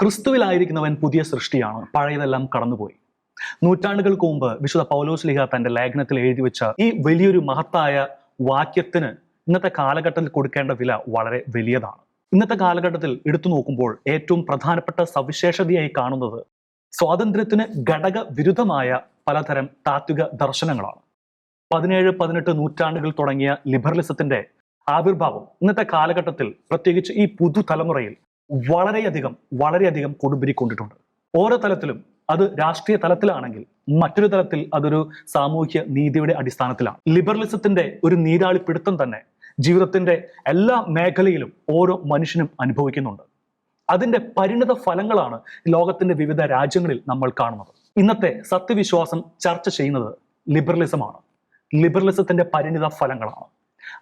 ക്രിസ്തുവിലായിരിക്കുന്നവൻ പുതിയ സൃഷ്ടിയാണ്, പഴയതെല്ലാം കടന്നുപോയി. നൂറ്റാണ്ടുകൾക്ക് മുമ്പ് വിശുദ്ധ പൗലോസ് ലീഹ തന്റെ ലേഖനത്തിൽ എഴുതി വെച്ച ഈ വലിയൊരു മഹത്തായ വാക്യത്തിന് ഇന്നത്തെ കാലഘട്ടത്തിൽ കൊടുക്കേണ്ട വില വളരെ വലിയതാണ്. ഇന്നത്തെ കാലഘട്ടത്തിൽ എടുത്തു നോക്കുമ്പോൾ ഏറ്റവും പ്രധാനപ്പെട്ട സവിശേഷതയായി കാണുന്നത് സ്വാതന്ത്ര്യത്തിന് ഘടക വിരുദ്ധമായ പലതരം താത്വിക ദർശനങ്ങളാണ്. 17-18 നൂറ്റാണ്ടുകൾ തുടങ്ങിയ ലിബറലിസത്തിന്റെ ആവിർഭാവം ഇന്നത്തെ കാലഘട്ടത്തിൽ, പ്രത്യേകിച്ച് ഈ പുതുതലമുറയിൽ വളരെയധികം കൊടുമ്പിരിക്കൊണ്ടിട്ടുണ്ട്. ഓരോ തലത്തിലും, അത് രാഷ്ട്രീയ തലത്തിലാണെങ്കിൽ മറ്റൊരു തലത്തിൽ അതൊരു സാമൂഹ്യ നീതിയുടെ അടിസ്ഥാനത്തിലാണ്. ലിബറലിസത്തിന്റെ ഒരു നീരാളിപ്പിടുത്തം തന്നെ ജീവിതത്തിന്റെ എല്ലാ മേഖലയിലും ഓരോ മനുഷ്യനും അനുഭവിക്കുന്നുണ്ട്. അതിന്റെ പരിണിത ഫലങ്ങളാണ് ലോകത്തിന്റെ വിവിധ രാജ്യങ്ങളിൽ നമ്മൾ കാണുന്നത്. ഇന്നത്തെ സത്യവിശ്വാസം ചർച്ച ചെയ്യുന്നത് ലിബറലിസമാണ്. ലിബറലിസത്തിന്റെ പരിണിത ഫലങ്ങളാണ്.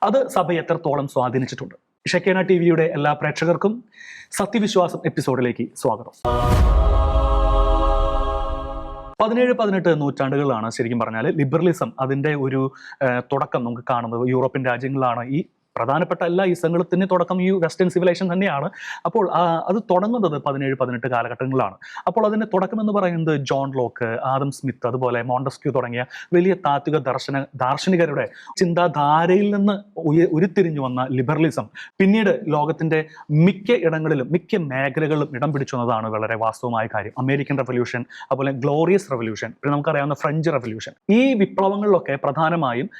അത് സഭയെ എത്രത്തോളം സ്വാധീനിച്ചിട്ടുണ്ട്. ഷെക്കേന ടിവിയുടെ എല്ലാ പ്രേക്ഷകർക്കും സത്യവിശ്വാസം എപ്പിസോഡിലേക്ക് സ്വാഗതം. 17-18 നൂറ്റാണ്ടുകളിലാണ് ശരിക്കും പറഞ്ഞാൽ ലിബറലിസം അതിന്റെ ഒരു തുടക്കം നമുക്ക് കാണുന്നത്. യൂറോപ്യൻ രാജ്യങ്ങളിലാണ് ഈ പ്രധാനപ്പെട്ട എല്ലാ ഈ സംഘത്തിന് തുടക്കം ഈ വെസ്റ്റേൺ സിവിലൈസേഷൻ തന്നെയാണ്. അപ്പോൾ അത് തുടങ്ങുന്നത് 17-18 കാലഘട്ടങ്ങളിലാണ്. അപ്പോൾ അതിന്റെ തുടക്കം എന്ന് പറയുന്നത് ജോൺ ലോക്ക്, ആദം സ്മിത്ത്, അതുപോലെ മോണ്ടസ്ക്യൂ തുടങ്ങിയ വലിയ താത്വിക ദാർശനികരുടെ ചിന്താധാരയിൽ നിന്ന് ഉരുത്തിരിഞ്ഞു വന്ന ലിബറലിസം പിന്നീട് ലോകത്തിന്റെ മിക്ക ഇടങ്ങളിലും മിക്ക മേഖലകളിലും ഇടം പിടിച്ചു എന്നതാണ് വളരെ വാസ്തവമായ കാര്യം. അമേരിക്കൻ റെവല്യൂഷൻ, അതുപോലെ ഗ്ലോറിയസ് റെവല്യൂഷൻ, പിന്നെ നമുക്കറിയാവുന്ന ഫ്രഞ്ച് റെവല്യൂഷൻ, ഈ വിപ്ലവങ്ങളിലൊക്കെ പ്രധാനമായും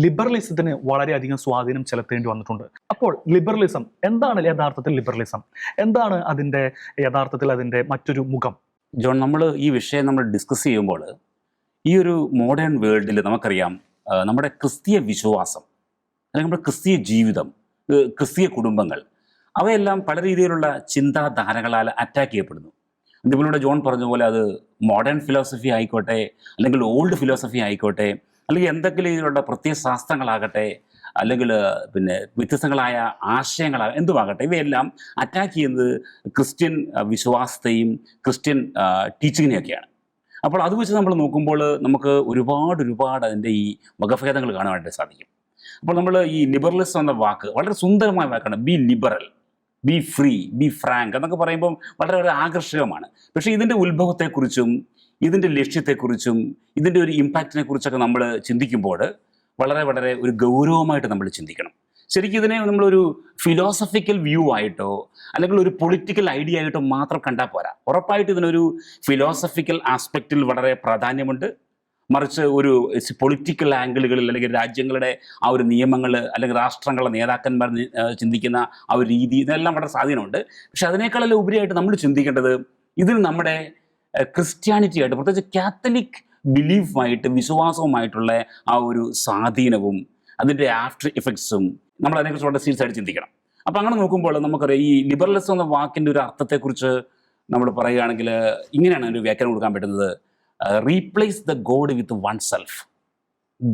ലിബറലിസത്തിന് വളരെയധികം സ്വാധീനം ചെലുത്തേണ്ടി വന്നിട്ടുണ്ട്. അപ്പോൾ ലിബറലിസം എന്താണ്? യഥാർത്ഥത്തിൽ ലിബറലിസം എന്താണ്? യഥാർത്ഥത്തിൽ അതിന്റെ മറ്റൊരു മുഖം. ജോൺ, നമ്മൾ ഈ വിഷയം നമ്മൾ ഡിസ്കസ് ചെയ്യുമ്പോൾ ഈ ഒരു മോഡേൺ വേൾഡിൽ നമുക്കറിയാം നമ്മുടെ ക്രിസ്തീയ വിശ്വാസം അല്ലെങ്കിൽ നമ്മുടെ ക്രിസ്തീയ ജീവിതം, ക്രിസ്തീയ കുടുംബങ്ങൾ, അവയെല്ലാം പല രീതിയിലുള്ള ചിന്താധാരകളാൽ അറ്റാക്ക് ചെയ്യപ്പെടുന്നു. ഇതിലൂടെ ജോൺ പറഞ്ഞ പോലെ അത് മോഡേൺ ഫിലോസഫി ആയിക്കോട്ടെ, അല്ലെങ്കിൽ ഓൾഡ് ഫിലോസഫി ആയിക്കോട്ടെ, അല്ലെങ്കിൽ എന്തെങ്കിലും ഇതിലുള്ള പ്രത്യയ ശാസ്ത്രങ്ങളാകട്ടെ, അല്ലെങ്കിൽ പിന്നെ വ്യത്യസ്തങ്ങളായ ആശയങ്ങളാകട്ടെ, എന്തുമാകട്ടെ, ഇവയെല്ലാം അറ്റാക്ക് ചെയ്യുന്നത് ക്രിസ്ത്യൻ വിശ്വാസത്തെയും ക്രിസ്ത്യൻ ടീച്ചിങ്ങിനെയൊക്കെയാണ്. അപ്പോൾ അത് വെച്ച് നമ്മൾ നോക്കുമ്പോൾ നമുക്ക് ഒരുപാട് അതിൻ്റെ ഈ വകഭേദങ്ങൾ കാണാനായിട്ട് സാധിക്കും. അപ്പോൾ നമ്മൾ ഈ ലിബറലിസം എന്ന വാക്ക് വളരെ സുന്ദരമായ വാക്കാണ്. B liberal, B free, be frank എന്നൊക്കെ പറയുമ്പം വളരെ ആകർഷകമാണ്. പക്ഷേ ഇതിൻ്റെ ഉത്ഭവത്തെക്കുറിച്ചും ഇതിൻ്റെ ലക്ഷ്യത്തെക്കുറിച്ചും ഇതിൻ്റെ ഒരു ഇമ്പാക്റ്റിനെ കുറിച്ചൊക്കെ നമ്മൾ ചിന്തിക്കുമ്പോൾ വളരെ ഒരു ഗൗരവമായിട്ട് നമ്മൾ ചിന്തിക്കണം. ശരിക്കും ഇതിനെ നമ്മളൊരു ഫിലോസഫിക്കൽ വ്യൂ ആയിട്ടോ അല്ലെങ്കിൽ ഒരു പൊളിറ്റിക്കൽ ഐഡിയ ആയിട്ടോ മാത്രം കണ്ടാൽ പോരാ. ഉറപ്പായിട്ട് ഇതിനൊരു ഫിലോസഫിക്കൽ ആസ്പെക്റ്റിൽ വളരെ പ്രാധാന്യമുണ്ട്. മറിച്ച് ഒരു പൊളിറ്റിക്കൽ ആംഗിളുകളിൽ അല്ലെങ്കിൽ രാജ്യങ്ങളുടെ ആ ഒരു നിയമങ്ങൾ അല്ലെങ്കിൽ രാഷ്ട്രങ്ങളുടെ നേതാക്കന്മാർ ചിന്തിക്കുന്ന ആ ഒരു രീതി, ഇതെല്ലാം വളരെ സ്വാധീനമുണ്ട്. പക്ഷെ അതിനേക്കാളെല്ലാം ഉപരിയായിട്ട് നമ്മൾ ചിന്തിക്കേണ്ടത് ഇതിന് നമ്മുടെ ക്രിസ്ത്യാനിറ്റി ആയിട്ട്, പ്രത്യേകിച്ച് കാത്തലിക് ബിലീഫുമായിട്ട്, വിശ്വാസവുമായിട്ടുള്ള ആ ഒരു സ്വാധീനവും അതിൻ്റെ ആഫ്റ്റർ ഇഫക്ട്സും നമ്മൾ അതിനെക്കുറിച്ച് വളരെ സീരിയസ് ആയിട്ട് ചിന്തിക്കണം. അപ്പോൾ അങ്ങനെ നോക്കുമ്പോൾ നമുക്കറിയാം ഈ ലിബറലിസം എന്ന വാക്കിൻ്റെ ഒരു അർത്ഥത്തെക്കുറിച്ച് നമ്മൾ പറയുകയാണെങ്കിൽ ഇങ്ങനെയാണ് ഒരു വ്യാഖ്യാനം കൊടുക്കാൻ പറ്റുന്നത്. Replace the God with one self.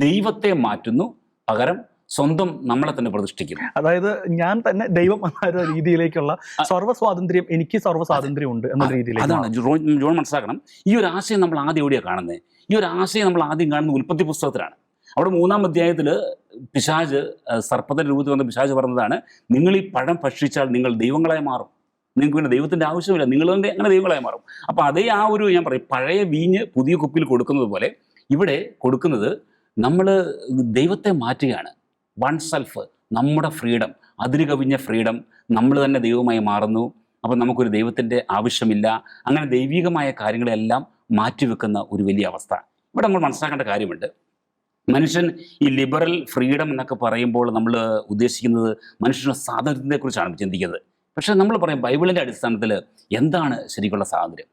ദൈവത്തെ മാറ്റുന്നു, പകരം സ്വന്തം നമ്മളെ തന്നെ പ്രതിഷ്ഠിക്കുന്നു. അതായത് ഞാൻ തന്നെ ദൈവം എന്ന രീതിയിലേക്കുള്ള സർവ്വസ്വാതന്ത്ര്യം, എനിക്ക് സർവ്വസ്വാതന്ത്ര്യം ഉണ്ട് എന്ന രീതിയിലേക്ക്. അതാണ് ജോൺ മനസ്സിലാക്കണം. ഈ ഒരു ആശയം നമ്മൾ ആദ്യം എവിടെയാണ് കാണുന്നത്? ഈ ഒരു ആശയം നമ്മൾ ആദ്യം കാണുന്ന ഉൽപ്പത്തി പുസ്തകത്തിലാണ്. അവിടെ 3-ാം അധ്യായത്തിൽ പിശാച്, സർപ്പത്തിന്റെ രൂപത്തിൽ വന്ന പിശാച് പറഞ്ഞതാണ്, നിങ്ങൾ ഈ പഴം ഭക്ഷിച്ചാൽ നിങ്ങൾ ദൈവങ്ങളായി മാറും, നിങ്ങൾക്ക് പിന്നെ ദൈവത്തിൻ്റെ ആവശ്യമില്ല, നിങ്ങൾ തന്നെ അങ്ങനെ ദൈവങ്ങളായി മാറും. അപ്പോൾ അതേ ആ ഒരു, ഞാൻ പറയും, പഴയ വീഞ്ഞ് പുതിയ കുപ്പിയിൽ കൊടുക്കുന്നത് പോലെ ഇവിടെ കൊടുക്കുന്നത് നമ്മൾ ദൈവത്തെ മാറ്റുകയാണ്. വൺ സെൽഫ്, നമ്മുടെ ഫ്രീഡം, അതിര് കവിഞ്ഞ ഫ്രീഡം, നമ്മൾ തന്നെ ദൈവമായി മാറുന്നു. അപ്പം നമുക്കൊരു ദൈവത്തിൻ്റെ ആവശ്യമില്ല. അങ്ങനെ ദൈവികമായ കാര്യങ്ങളെല്ലാം മാറ്റിവെക്കുന്ന ഒരു വലിയ അവസ്ഥ ഇവിടെ നമ്മൾ മനസ്സിലാക്കേണ്ട കാര്യമുണ്ട്. മനുഷ്യൻ ഈ ലിബറൽ ഫ്രീഡം എന്നൊക്കെ പറയുമ്പോൾ നമ്മൾ ഉദ്ദേശിക്കുന്നത് മനുഷ്യൻ്റെ സ്വാതന്ത്ര്യത്തെക്കുറിച്ചാണ് ചിന്തിക്കുന്നത്. പക്ഷേ നമ്മൾ പറയും ബൈബിളിൻ്റെ അടിസ്ഥാനത്തിൽ എന്താണ് ശരിക്കുള്ള സ്വാതന്ത്ര്യം?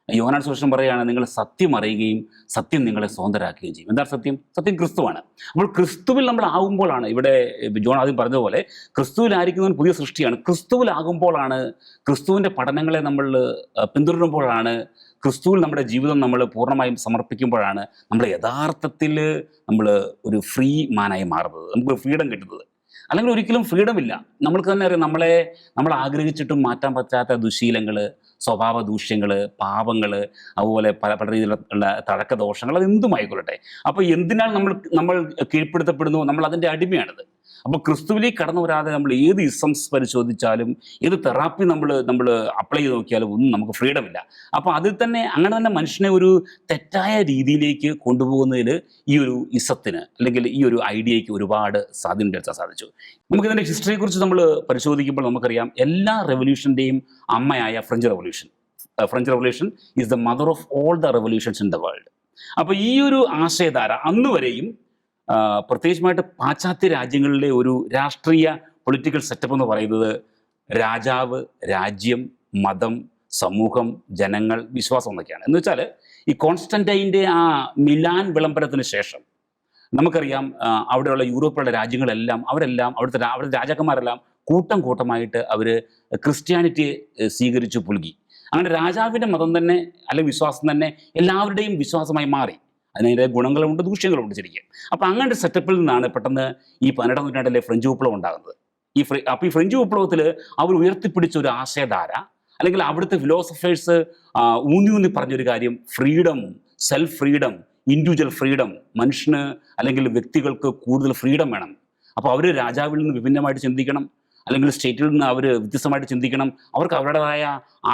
യോഹന്നാൻ സുവിശേഷം പറയുകയാണ്, നിങ്ങൾ സത്യം അറിയുകയും സത്യം നിങ്ങളെ സ്വതന്ത്രരാക്കുകയും ചെയ്യും. എന്താണ് സത്യം? സത്യം ക്രിസ്തുവാണ്. അപ്പോൾ ക്രിസ്തുവിൽ നമ്മൾ ആകുമ്പോഴാണ്, ഇവിടെ ജോൺ ആദ്യം പറഞ്ഞതുപോലെ ക്രിസ്തുവിലായിരിക്കുന്നവൻ പുതിയ സൃഷ്ടിയാണ്. ക്രിസ്തുവിലാകുമ്പോഴാണ്, ക്രിസ്തുവിൻ്റെ പഠനങ്ങളെ നമ്മൾ പിന്തുടരുമ്പോഴാണ്, ക്രിസ്തുവിൽ നമ്മുടെ ജീവിതം നമ്മൾ പൂർണ്ണമായും സമർപ്പിക്കുമ്പോഴാണ് നമ്മൾ യഥാർത്ഥത്തിൽ നമ്മൾ ഒരു ഫ്രീ മാനായി മാറുന്നത്, നമുക്ക് ഫ്രീഡം കിട്ടുന്നത്. അല്ലെങ്കിൽ ഒരിക്കലും ഫ്രീഡം ഇല്ല. നമ്മൾക്ക് തന്നെ അറിയാം, നമ്മൾ ആഗ്രഹിച്ചിട്ടും മാറ്റാൻ പറ്റാത്ത ദുശീലങ്ങൾ, സ്വഭാവ ദൂഷ്യങ്ങൾ, പാപങ്ങൾ, അതുപോലെ പല രീതിയിലുള്ള തഴക്കദോഷങ്ങൾ, അത് എന്തുമായിക്കൊള്ളട്ടെ. അപ്പോൾ എന്തിനാൽ നമ്മൾ കീഴ്പ്പെടുത്തപ്പെടുന്നു? നമ്മൾ അതിൻ്റെ അടിമയാണിത്. അപ്പോൾ ക്രിസ്തുവിലേക്ക് കടന്നു വരാതെ നമ്മൾ ഏത് ഇസംസ് പരിശോധിച്ചാലും ഏത് തെറാപ്പി നമ്മൾ അപ്ലൈ ചെയ്ത് നോക്കിയാലും ഒന്നും നമുക്ക് ഫ്രീഡം ഇല്ല. അപ്പോൾ അതിൽ തന്നെ അങ്ങനെ തന്നെ മനുഷ്യനെ ഒരു തെറ്റായ രീതിയിലേക്ക് കൊണ്ടുപോകുന്നതിൽ ഈ ഒരു ഇസത്തിന് അല്ലെങ്കിൽ ഈ ഒരു ഐഡിയയ്ക്ക് ഒരുപാട് സ്വാധീനം ചെലുത്താൻ സാധിച്ചു. നമുക്കിതിൻ്റെ ഹിസ്റ്ററിയെക്കുറിച്ച് നമ്മൾ പരിശോധിക്കുമ്പോൾ നമുക്കറിയാം എല്ലാ റെവല്യൂഷൻ്റെയും അമ്മയായ French revolution is the mother of all the revolutions in the world. അപ്പോൾ ഈ ഒരു ആശയധാര അന്ന് വരെയും പ്രത്യേകിച്ചുമായിട്ട് പാശ്ചാത്യ രാജ്യങ്ങളിലെ ഒരു രാഷ്ട്രീയ പൊളിറ്റിക്കൽ സെറ്റപ്പ് എന്ന് പറയുന്നത് രാജാവ്, രാജ്യം, മതം, സമൂഹം, ജനങ്ങൾ, വിശ്വാസം എന്നൊക്കെയാണ്. എന്ന് വെച്ചാൽ ഈ കോൺസ്റ്റന്റൈൻ്റെ ആ മിലാൻ വിളംബരത്തിന് ശേഷം നമുക്കറിയാം അവിടെയുള്ള യൂറോപ്പിലുള്ള രാജ്യങ്ങളെല്ലാം അവരുടെ രാജാക്കന്മാരെല്ലാം കൂട്ടമായിട്ട് അവർ ക്രിസ്ത്യാനിറ്റിയെ സ്വീകരിച്ചു പുൽകി. അങ്ങനെ രാജാവിൻ്റെ മതം തന്നെ അല്ലെങ്കിൽ വിശ്വാസം തന്നെ എല്ലാവരുടെയും വിശ്വാസമായി മാറി. അതിൻ്റെ ഗുണങ്ങളുണ്ട്, ദൂഷ്യങ്ങളുണ്ട് ശരിക്കും. അപ്പോൾ അങ്ങനത്തെ സെറ്റപ്പിൽ നിന്നാണ് പെട്ടെന്ന് ഈ 12ാം നൂറ്റാണ്ടിലെ ഫ്രഞ്ച് വിപ്ലവം ഉണ്ടാകുന്നത്. അപ്പോൾ ഈ ഫ്രഞ്ച് വിപ്ലവത്തിൽ അവർ ഉയർത്തിപ്പിടിച്ച ഒരു ആശയധാര അല്ലെങ്കിൽ അവിടുത്തെ ഫിലോസഫേഴ്സ് ഊന്നി പറഞ്ഞൊരു കാര്യം freedom, self freedom, individual freedom, മനുഷ്യന് അല്ലെങ്കിൽ വ്യക്തികൾക്ക് കൂടുതൽ ഫ്രീഡം വേണം. അപ്പോൾ അവർ രാജാവിൽ നിന്ന് വിഭിന്നമായിട്ട് ചിന്തിക്കണം, അല്ലെങ്കിൽ സ്റ്റേറ്റിൽ നിന്ന് അവർ വ്യത്യസ്തമായിട്ട് ചിന്തിക്കണം. അവർക്ക് അവരുടേതായ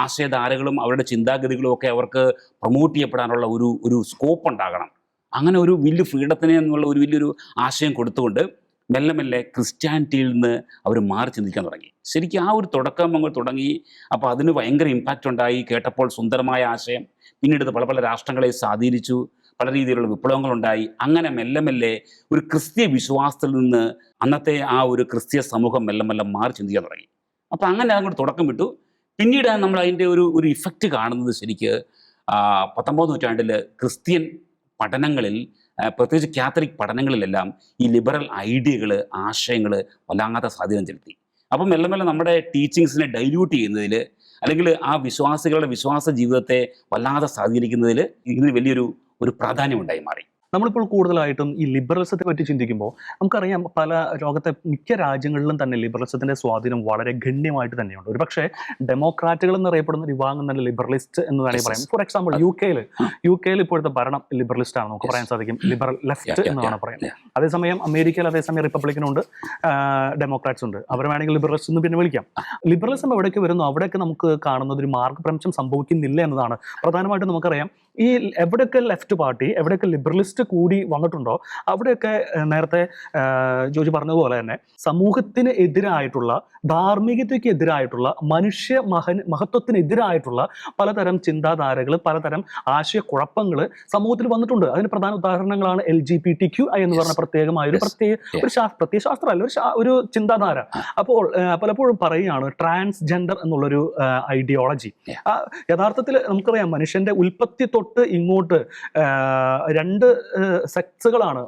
ആശയധാരകളും അവരുടെ ചിന്താഗതികളും ഒക്കെ അവർക്ക് പ്രൊമോട്ട് ചെയ്യപ്പെടാനുള്ള ഒരു സ്കോപ്പ് ഉണ്ടാകണം. അങ്ങനെ ഒരു വലിയ ഫ്രീഡത്തിനെ എന്നുള്ള ഒരു വലിയൊരു ആശയം കൊടുത്തുകൊണ്ട് മെല്ലെ മെല്ലെ ക്രിസ്ത്യാനിറ്റിയിൽ നിന്ന് അവർ മാറി ചിന്തിക്കാൻ തുടങ്ങി. ശരിക്കും ആ ഒരു തുടക്കം അങ്ങ് തുടങ്ങി. അപ്പോൾ അതിന് ഭയങ്കര ഇമ്പാക്റ്റ് ഉണ്ടായി. കേട്ടപ്പോൾ സുന്ദരമായ ആശയം. പിന്നീട് ഇത് പല രാഷ്ട്രങ്ങളെ സ്വാധീനിച്ചു, പല രീതിയിലുള്ള വിപ്ലവങ്ങളുണ്ടായി. അങ്ങനെ മെല്ലെ മെല്ലെ ഒരു ക്രിസ്തീയ വിശ്വാസത്തിൽ നിന്ന് അന്നത്തെ ആ ഒരു ക്രിസ്തീയ സമൂഹം മെല്ലെ മെല്ലെ മാറി ചിന്തിക്കാൻ തുടങ്ങി. അപ്പോൾ അങ്ങനെ അങ്ങോട്ട് തുടക്കം വിട്ടു. പിന്നീട് നമ്മൾ അതിൻ്റെ ഒരു ഇഫക്റ്റ് കാണുന്നത് ശരിക്ക് 19ാം നൂറ്റാണ്ടിൽ ക്രിസ്ത്യൻ പഠനങ്ങളിൽ, പ്രത്യേകിച്ച് കാത്തലിക് പഠനങ്ങളിലെല്ലാം ഈ ലിബറൽ ഐഡിയകൾ, ആശയങ്ങൾ വല്ലാത്ത സ്വാധീനം ചെലുത്തി. അപ്പം മെല്ലെ മെല്ലെ നമ്മുടെ ടീച്ചിങ്സിനെ ഡൈല്യൂട്ട് ചെയ്യുന്നതിൽ അല്ലെങ്കിൽ ആ വിശ്വാസികളുടെ വിശ്വാസ ജീവിതത്തെ വല്ലാതെ സ്വാധീനിക്കുന്നതിൽ ഇതിന് വലിയൊരു പ്രാധാന്യമുണ്ടായി മാറി. നമ്മളിപ്പോൾ കൂടുതലായിട്ടും ഈ ലിബറലിസത്തെ പറ്റി ചിന്തിക്കുമ്പോൾ നമുക്കറിയാം പല ലോകത്തെ മിക്ക രാജ്യങ്ങളിലും തന്നെ ലിബറലിസത്തിന്റെ സ്വാധീനം വളരെ ഗണ്യമായിട്ട് തന്നെയുണ്ട്. ഒരു പക്ഷേ ഡെമോക്രാറ്റുകൾ എന്നറിയപ്പെടുന്ന ഒരു വിഭാഗം തന്നെ ലിബറലിസ്റ്റ് എന്ന് വേണമെങ്കിൽ പറയാം. ഫോർ എക്സാമ്പിൾ യു കെയിൽ ഇപ്പോഴത്തെ ഭരണം ലിബറലിസ്റ്റ് ആണ് നമുക്ക് പറയാൻ സാധിക്കും, ലിബറൽ ലെഫ്റ്റ് എന്ന് വേണം പറയാം. അതേസമയം അമേരിക്കയിൽ അതേസമയം റിപ്പബ്ലിക്കനുണ്ട്, ഡെമോക്രാറ്റ്സ് ഉണ്ട്. അവർ വേണമെങ്കിൽ ലിബറലിസ്റ്റ് എന്ന് പിന്നെ വിളിക്കാം. ലിബറലിസം എവിടേക്ക് വരുന്നു അവിടെയൊക്കെ നമുക്ക് കാണുന്നത് ഒരു മാർഗഭ്രംശം സംഭവിക്കുന്നില്ല എന്നതാണ് പ്രധാനമായിട്ടും. നമുക്കറിയാം ഈ എവിടെയൊക്കെ ലെഫ്റ്റ് പാർട്ടി, എവിടെയൊക്കെ ലിബറലിസ്റ്റ് കൂടി വന്നിട്ടുണ്ടോ അവിടെയൊക്കെ നേരത്തെ ജോജി പറഞ്ഞതുപോലെ തന്നെ സമൂഹത്തിന് എതിരായിട്ടുള്ള, ധാർമ്മികതയ്ക്ക് എതിരായിട്ടുള്ള, മഹത്വത്തിനെതിരായിട്ടുള്ള പലതരം ചിന്താധാരകൾ, പലതരം ആശയക്കുഴപ്പങ്ങൾ സമൂഹത്തിൽ വന്നിട്ടുണ്ട്. അതിന് പ്രധാന ഉദാഹരണങ്ങളാണ് LGBTQI എന്ന് പറഞ്ഞ പ്രത്യേകമായ പ്രത്യയശാസ്ത്രമല്ല, ഒരു ചിന്താധാര. അപ്പോൾ പലപ്പോഴും പറയുകയാണ് ട്രാൻസ്ജെൻഡർ എന്നുള്ളൊരു ഐഡിയോളജി. യഥാർത്ഥത്തിൽ നമുക്കറിയാം മനുഷ്യന്റെ ഉൽപ്പത്തി തൊട്ട് ഇങ്ങോട്ട് രണ്ട് സെക്സുകളാണ്.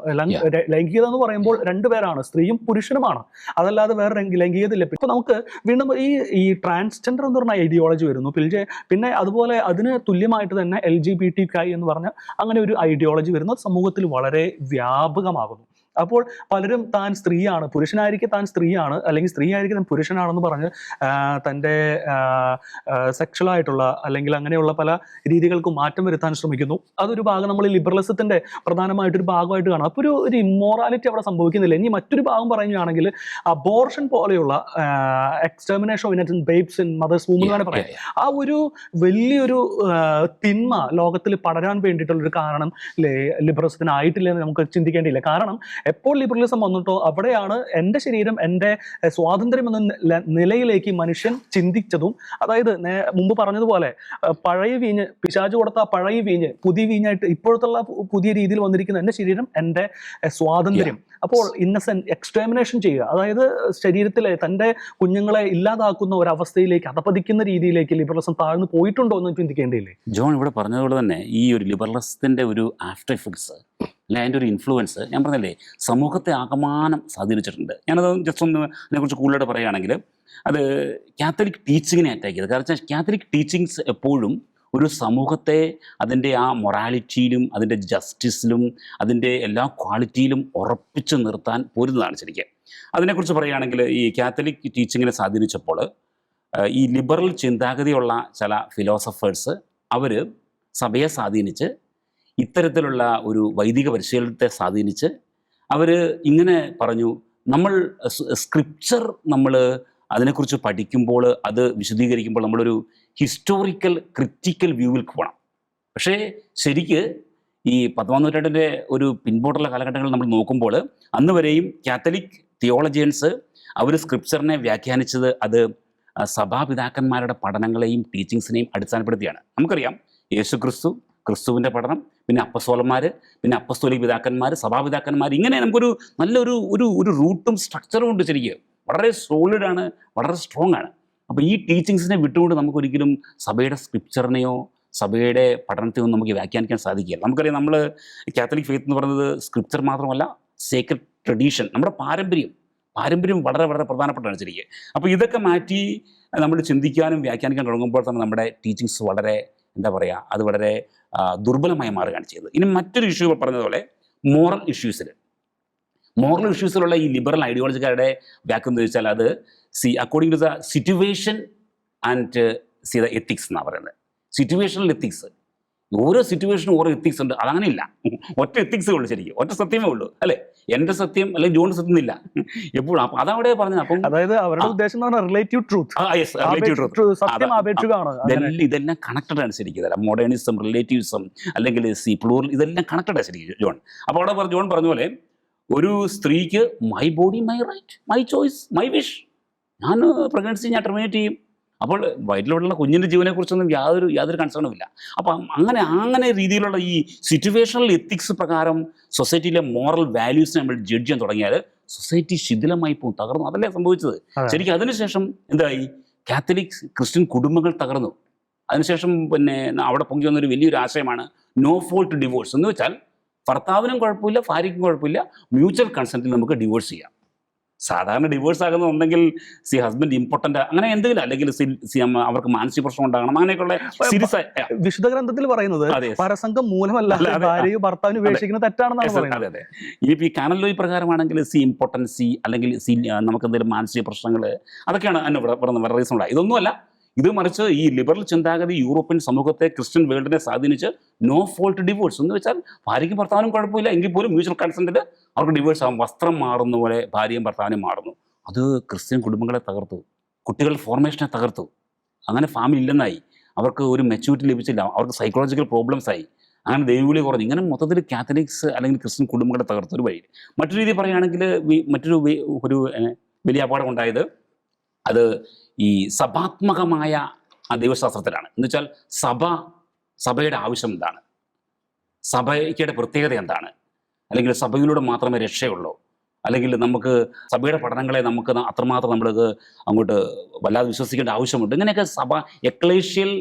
ലൈംഗികത എന്ന് പറയുമ്പോൾ രണ്ടുപേരാണ്, സ്ത്രീയും പുരുഷനുമാണ്. അതല്ലാതെ വേറെ ലൈംഗികത ഇല്ല. ഇപ്പൊ നമുക്ക് വീണ്ടും ഈ ട്രാൻസ്ജെൻഡർ എന്ന് പറഞ്ഞ ഐഡിയോളജി വരുന്നു. പിന്നെ അതുപോലെ അതിന് തുല്യമായിട്ട് തന്നെ LGBTQI എന്ന് പറഞ്ഞ അങ്ങനെ ഒരു ഐഡിയോളജി വരുന്നു. സമൂഹത്തിൽ വളരെ വ്യാപകമാകുന്നു. അപ്പോൾ പലരും താൻ സ്ത്രീയാണ്, പുരുഷനായിരിക്കും താൻ സ്ത്രീയാണ്, അല്ലെങ്കിൽ സ്ത്രീ ആയിരിക്കും താൻ പുരുഷനാണെന്ന് പറഞ്ഞ് തൻ്റെ സെക്ഷലായിട്ടുള്ള അല്ലെങ്കിൽ അങ്ങനെയുള്ള പല രീതികൾക്കും മാറ്റം വരുത്താൻ ശ്രമിക്കുന്നു. അതൊരു ഭാഗം നമ്മൾ ലിബറലിസത്തിൻ്റെ പ്രധാനമായിട്ടൊരു ഭാഗമായിട്ട് കാണാം. അപ്പോൾ ഒരു ഇമ്മോറാലിറ്റി അവിടെ സംഭവിക്കുന്നില്ല. ഇനി മറ്റൊരു ഭാഗം പറയുകയാണെങ്കിൽ അബോർഷൻ പോലെയുള്ള extermination of innocent babes in mother's womb എന്ന് പറയാം. ആ ഒരു വലിയൊരു തിന്മ ലോകത്തിൽ പടരാൻ വേണ്ടിയിട്ടുള്ളൊരു കാരണം ലിബറലിസത്തിന് ആയിട്ടില്ല എന്ന് നമുക്ക് ചിന്തിക്കേണ്ടിയില്ല. കാരണം എപ്പോൾ ലിബറലിസം വന്നിട്ടോ അവിടെയാണ് എൻ്റെ ശരീരം, എൻ്റെ സ്വാതന്ത്ര്യം എന്ന നിലയിലേക്ക് മനുഷ്യൻ ചിന്തിച്ചതും. അതായത് മുമ്പ് പറഞ്ഞതുപോലെ പഴയ വീഞ്ഞ്, പിശാച് കൊടുത്ത പഴയ വീഞ്ഞ് പുതിയ വീഞ്ഞായിട്ട് ഇപ്പോഴത്തുള്ള പുതിയ രീതിയിൽ വന്നിരിക്കുന്ന എൻ്റെ ശരീരം, എൻ്റെ സ്വാതന്ത്ര്യം. അപ്പോൾ എക്സ്റ്റെർമിനേഷൻ ചെയ്യുക, അതായത് ശരീരത്തിലെ തൻ്റെ കുഞ്ഞുങ്ങളെ ഇല്ലാതാക്കുന്ന ഒരവസ്ഥയിലേക്ക്, അധപതിക്കുന്ന രീതിയിലേക്ക് ലിബറലിസം താഴ്ന്നു പോയിട്ടുണ്ടോ എന്ന് ചിന്തിക്കേണ്ടിയില്ലേ? ജോൺ ഇവിടെ പറഞ്ഞതുപോലെ തന്നെ ഈ ഒരു ലിബറലിസത്തിൻ്റെ ഒരു ആഫ്റ്റർ എഫക്ട്സ് അല്ലെ, അതിൻ്റെ ഒരു ഇൻഫ്ലുവൻസ് ഞാൻ പറഞ്ഞല്ലേ സമൂഹത്തെ ആകമാനം സ്വാധീനിച്ചിട്ടുണ്ട്. ഞാനത് ജസ്റ്റ് ഒന്ന് അതിനെക്കുറിച്ച് കൂടുതലായിട്ട് പറയുകയാണെങ്കിൽ അത് കാത്തലിക് ടീച്ചിങ്ങിനെ അറ്റാക്ക് ചെയ്തത്. കാരണം വെച്ചാൽ കാത്തലിക് ടീച്ചിങ്സ് എപ്പോഴും ഒരു സമൂഹത്തെ അതിൻ്റെ ആ മൊറാലിറ്റിയിലും അതിൻ്റെ ജസ്റ്റിസിലും അതിൻ്റെ എല്ലാ ക്വാളിറ്റിയിലും ഉറപ്പിച്ചു നിർത്താൻ പോരുന്നതാണ് ശരിക്കും. അതിനെക്കുറിച്ച് പറയുകയാണെങ്കിൽ ഈ കാത്തലിക് ടീച്ചിങ്ങിനെ സ്വാധീനിച്ചപ്പോൾ ഈ ലിബറൽ ചിന്താഗതിയുള്ള ചില ഫിലോസഫേഴ്സ് അവർ സഭയെ സ്വാധീനിച്ച്, ഇത്തരത്തിലുള്ള ഒരു വൈദിക പരിശീലനത്തെ സ്വാധീനിച്ച് അവർ ഇങ്ങനെ പറഞ്ഞു, നമ്മൾ സ്ക്രിപ്ചർ നമ്മൾ അതിനെക്കുറിച്ച് പഠിക്കുമ്പോൾ, അത് വിശദീകരിക്കുമ്പോൾ നമ്മളൊരു ഹിസ്റ്റോറിക്കൽ ക്രിറ്റിക്കൽ വ്യൂവിൽ പോകണം. പക്ഷേ ശരിക്ക് ഈ 19ാം നൂറ്റാണ്ടിൻ്റെ ഒരു പിൻപോട്ടുള്ള കാലഘട്ടങ്ങളിൽ നമ്മൾ നോക്കുമ്പോൾ അന്ന് വരെയും കാത്തലിക് തിയോളജിയൻസ് അവർ സ്ക്രിപ്ചറിനെ വ്യാഖ്യാനിച്ചത് അത് സഭാപിതാക്കന്മാരുടെ പഠനങ്ങളെയും ടീച്ചിങ്സിനെയും അടിസ്ഥാനപ്പെടുത്തിയാണ്. നമുക്കറിയാം യേശു ക്രിസ്തുവിൻ്റെ പഠനം, പിന്നെ അപ്പസ്തോലന്മാർ, പിന്നെ അപ്പസ്തോലിക പിതാക്കന്മാർ, സഭാപിതാക്കന്മാർ, ഇങ്ങനെ നമുക്കൊരു നല്ലൊരു ഒരു ഒരു റൂട്ടും സ്ട്രക്ചറും ഉണ്ട്. ശരിക്കും വളരെ സോളിഡാണ്, വളരെ സ്ട്രോങ് ആണ്. അപ്പോൾ ഈ ടീച്ചിങ്സിനെ വിട്ടുകൊണ്ട് നമുക്കൊരിക്കലും സഭയുടെ സ്ക്രിപ്ചറിനെയോ സഭയുടെ പഠനത്തെയോ നമുക്ക് വ്യാഖ്യാനിക്കാൻ സാധിക്കില്ല. നമുക്കറിയാം, നമ്മൾ കാത്തലിക് ഫെയ്ത്ത് എന്ന് പറയുന്നത് സ്ക്രിപ്ചർ മാത്രമല്ല, സേക്രഡ് ട്രഡീഷൻ, നമ്മുടെ പാരമ്പര്യം വളരെ വളരെ പ്രധാനപ്പെട്ടാണ് ശരിക്കും. അപ്പോൾ ഇതൊക്കെ മാറ്റി നമ്മൾ ചിന്തിക്കാനും വ്യാഖ്യാനിക്കാൻ തുടങ്ങുമ്പോൾ തന്നെ നമ്മുടെ ടീച്ചിങ്സ് വളരെ എന്താ പറയുക, അത് വളരെ ദുർബലമായി മാറുകയാണ് ചെയ്തത്. ഇനി മറ്റൊരു ഇഷ്യൂ പറഞ്ഞതുപോലെ മോറൽ ഇഷ്യൂസിലുള്ള ഈ ലിബറൽ ഐഡിയോളജിക്കാരുടെ വ്യാഖ്യാനം എന്ന് വെച്ചാൽ അത് according to the situation and the ethics എന്നാണ് പറയുന്നത്. സിറ്റുവേഷണൽ എത്തിക്സ്, ഓരോ സിറ്റുവേഷനും ഓരോ എത്തിക്സ് ഉണ്ട്. അതങ്ങനെ ഇല്ല, ഒറ്റ എത്തിക്സേ ഉള്ളൂ ശരിക്കും, ഒറ്റ സത്യമേ ഉള്ളൂ അല്ലേ. എൻ്റെ സത്യം അല്ലെങ്കിൽ ജോൺ സത്യം ഇല്ല എപ്പോഴും. അപ്പം അതവിടെ പറഞ്ഞത്. അപ്പം അതായത് അവരുടെ ഉദ്ദേശം റിലേറ്റീവ് ട്രൂത്ത്, സത്യം ആപേക്ഷികമാണ്. ഇതെല്ലാം കണക്റ്റഡ് ആണ് ശരിക്കും. മോഡേണിസം, റിലേറ്റീവിസം, അല്ലെങ്കിൽ പ്ലൂറൽ, ഇതെല്ലാം കണക്റ്റഡ് ആണ് ശരിക്കും ജോൺ. അപ്പോൾ അവിടെ ജോൺ പറഞ്ഞ പോലെ ഒരു സ്ത്രീക്ക് my body my right, my choice, my wish, ഞാൻ പ്രഗ്നൻസി ഞാൻ ടെർമിനേറ്റ് ചെയ്യും. അപ്പോൾ വയറ്റിലുള്ള കുഞ്ഞിൻ്റെ ജീവനെക്കുറിച്ചൊന്നും യാതൊരു കൺസേണും ഇല്ല. അപ്പം അങ്ങനെ രീതിയിലുള്ള ഈ സിറ്റുവേഷണൽ എത്തിക്സ് പ്രകാരം സൊസൈറ്റിയിലെ മോറൽ വാല്യൂസിനെ നമ്മൾ ജഡ്ജ് ചെയ്യാൻ തുടങ്ങിയാൽ സൊസൈറ്റി ശിഥിലമായി പോകും, തകർന്നു. അതല്ലേ സംഭവിച്ചത് ശരിക്കും. അതിനുശേഷം എന്തായി, കാത്തലിക് ക്രിസ്ത്യൻ കുടുംബങ്ങൾ തകർന്നു. അതിനുശേഷം പിന്നെ അവിടെ പൊങ്ങി വന്നൊരു വലിയൊരു ആശയമാണ് നോ ഫോൾട്ട് ഡിവോഴ്സ്. എന്ന് വെച്ചാൽ ഭർത്താവിനും കുഴപ്പമില്ല, ഭാര്യയ്ക്കും കുഴപ്പമില്ല, മ്യൂച്വൽ കൺസെൻറ്റിൽ നമുക്ക് ഡിവോഴ്സ് ചെയ്യാം. സാധാരണ ഡിവോഴ്സ് ആകുന്നുണ്ടെങ്കിൽ ഹസ്ബൻഡ് ഇമ്പോർട്ടൻ്റ് അങ്ങനെ എന്തെങ്കിലും, അല്ലെങ്കിൽ അവർക്ക് മാനസിക പ്രശ്നം ഉണ്ടാകണം, അങ്ങനെയൊക്കെയുള്ള സീരിയസ്. വിശുദ്ധ ഗ്രന്ഥത്തിൽ പറയുന്നത് പരസംഗം മൂലമല്ല ഭാര്യയും ഭർത്താവിന് ഉപേക്ഷിക്കുന്നത് തെറ്റാണെന്നാണ് പറയുന്നത്. അതെ. ഇനിയിപ്പോൾ ഈ കാനൽ ലോ പ്രകാരമാണെങ്കിൽ ഇമ്പോർട്ടൻസി, അല്ലെങ്കിൽ നമുക്ക് എന്തെങ്കിലും മാനസിക പ്രശ്നങ്ങൾ, അതൊക്കെയാണ് അതിന് വേറെ റീസൺ ഉണ്ടായി. ഇതൊന്നുമല്ല, ഇത് മറിച്ച് ഈ ലിബറൽ ചിന്താഗതി യൂറോപ്യൻ സമൂഹത്തെ, ക്രിസ്ത്യൻ വേൾഡിനെ സ്വാധീനിച്ച് നോ ഫോൾട്ട് ഡിവോഴ്സ് എന്ന് വെച്ചാൽ ഭാര്യയ്ക്കും ഭർത്താവിനും കുഴപ്പമില്ല എങ്കിൽ പോലും മ്യൂച്വൽ കൺസെൻറ്റിൽ അവർക്ക് ഡിവോഴ്സ് ആകും. വസ്ത്രം മാറുന്ന പോലെ ഭാര്യയും ഭർത്താവിനും മാറുന്നു. അത് ക്രിസ്ത്യൻ കുടുംബങ്ങളെ തകർത്തു, കുട്ടികളുടെ ഫോർമേഷനെ തകർത്തു. അങ്ങനെ ഫാമിലി ഇല്ലെന്നായി, അവർക്ക് ഒരു മെച്യൂരിറ്റി ലഭിച്ചില്ല, അവർക്ക് സൈക്കോളജിക്കൽ പ്രോബ്ലംസ് ആയി, അങ്ങനെ ദൈവവിളി കുറഞ്ഞു. ഇങ്ങനെ മൊത്തത്തിൽ കാത്തലിക്സ് അല്ലെങ്കിൽ ക്രിസ്ത്യൻ കുടുംബങ്ങളെ തകർത്തു ഒരു വഴി. മറ്റൊരു രീതി പറയുകയാണെങ്കിൽ മറ്റൊരു വലിയ അപകടം ഉണ്ടായത് അത് ഈ സഭാത്മകമായ ദൈവശാസ്ത്രത്തിലാണ്. എന്ന് വെച്ചാൽ സഭയുടെ ആവശ്യം എന്താണ്, സഭയ്ക്കയുടെ പ്രത്യേകത എന്താണ്, അല്ലെങ്കിൽ സഭയിലൂടെ മാത്രമേ രക്ഷയുള്ളൂ, അല്ലെങ്കിൽ നമുക്ക് സഭയുടെ പഠനങ്ങളെ നമുക്ക് അത്രമാത്രം നമ്മൾക്ക് അങ്ങോട്ട് വല്ലാതെ വിശ്വസിക്കേണ്ട ആവശ്യമുണ്ട്. ഇങ്ങനെയൊക്കെ എക്ലേഷ്യൽ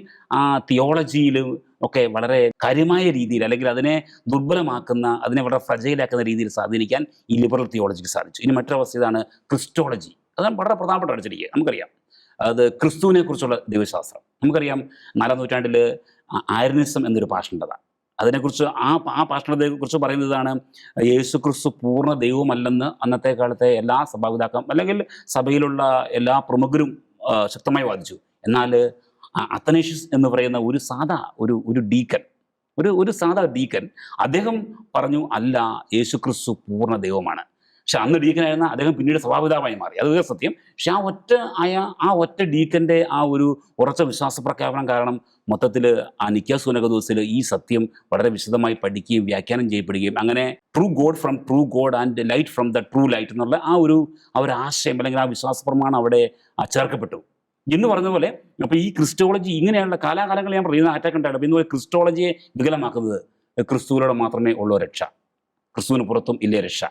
തിയോളജിയിലും ഒക്കെ വളരെ കാര്യമായ രീതിയിൽ, അല്ലെങ്കിൽ അതിനെ ദുർബലമാക്കുന്ന, അതിനെ വളരെ ഫ്രജൈലാക്കുന്ന രീതിയിൽ സ്വാധീനിക്കാൻ ഈ ലിബറൽ തിയോളജിക്ക് സാധിച്ചു. ഇനി മറ്റൊരു അവസ്ഥ ഇതാണ് ക്രിസ്റ്റോളജി. അതാണ് വളരെ പ്രധാനപ്പെട്ട അടിച്ചിരിക്കുക. നമുക്കറിയാം അത് ക്രിസ്തുവിനെ കുറിച്ചുള്ള ദൈവശാസ്ത്രം. നമുക്കറിയാം 4ാം നൂറ്റാണ്ടിൽ ആര്യനിസം എന്നൊരു പാഷണ്ഡതാണ്. അതിനെക്കുറിച്ച് ആ പാഷണ്ഡതയെക്കുറിച്ച് പറയുന്നതാണ് യേശു ക്രിസ്തു പൂർണ്ണ ദൈവമല്ലെന്ന് അന്നത്തെ കാലത്തെ എല്ലാ സഭാപിതാക്കളും അല്ലെങ്കിൽ സഭയിലുള്ള എല്ലാ പ്രമുഖരും ശക്തമായി വാദിച്ചു. എന്നാൽ അത്തനേഷ്യസ് എന്ന് പറയുന്ന ഒരു ഡീക്കൻ, ഒരു സാധാ ഡീക്കൻ, അദ്ദേഹം പറഞ്ഞു അല്ല, യേശു ക്രിസ്തു പൂർണ്ണ ദൈവമാണ്. പക്ഷെ അന്ന് ഡീക്കനായിരുന്ന അദ്ദേഹം പിന്നീട് സഭാപിതാവായി മാറി, അത് സത്യം. പക്ഷെ ആ ഒറ്റ ഡീക്കൻ്റെ ആ ഒരു ഉറച്ച വിശ്വാസ പ്രഖ്യാപനം കാരണം മൊത്തത്തിൽ ആ നിക്കാ സുനകദോസിൽ ഈ സത്യം വളരെ വിശദമായി പഠിക്കുകയും വ്യാഖ്യാനം ചെയ്യപ്പെടുകയും അങ്ങനെ true God from true God and light from the true light എന്നുള്ള ആ ഒരു ആശയം അല്ലെങ്കിൽ ആ വിശ്വാസ പ്രമാണം അവിടെ ചേർക്കപ്പെട്ടു എന്ന് പറഞ്ഞ പോലെ. അപ്പോൾ ഈ ക്രിസ്റ്റോളജി ഇങ്ങനെയുള്ള കാലാകാലങ്ങൾ ഞാൻ പറയുന്ന അറ്റാക്ക് ഉണ്ടായിരുന്നു. അപ്പോൾ ഇന്ന് ക്രിസ്റ്റോളജിയെ വികലമാക്കുന്നത് ക്രിസ്തുവിലൂടെ മാത്രമേ ഉള്ളൂ രക്ഷ, ക്രിസ്തുവിന് പുറത്തും ഇല്ലേ രക്ഷ,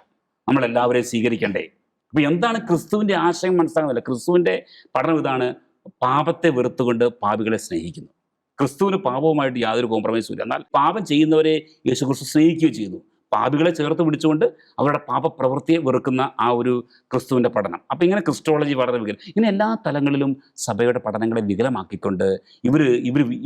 നമ്മളെല്ലാവരെയും സ്വീകരിക്കണ്ടേ. അപ്പോൾ എന്താണ് ക്രിസ്തുവിൻ്റെ ആശയം മനസ്സിലാകുന്നില്ല. ക്രിസ്തുവിൻ്റെ പഠനം ഇതാണ്, പാപത്തെ വെറുത്തുകൊണ്ട് പാപികളെ സ്നേഹിക്കുന്നു. ക്രിസ്തുവിന് പാപവുമായിട്ട് യാതൊരു കോംപ്രമൈസും ഇല്ല. എന്നാൽ പാപം ചെയ്യുന്നവരെ യേശു ക്രിസ്തു സ്നേഹിക്കുകയും ചെയ്തു. പാപികളെ ചേർത്ത് പിടിച്ചുകൊണ്ട് അവരുടെ പാപപ്രവൃത്തിയെ വെറുക്കുന്ന ആ ഒരു ക്രിസ്തുവിൻ്റെ പഠനം. അപ്പോൾ ഇങ്ങനെ ക്രിസ്റ്റോളജി വളരെ ഇങ്ങനെ എല്ലാ തലങ്ങളിലും സഭയുടെ പഠനങ്ങളെ വികലമാക്കിക്കൊണ്ട്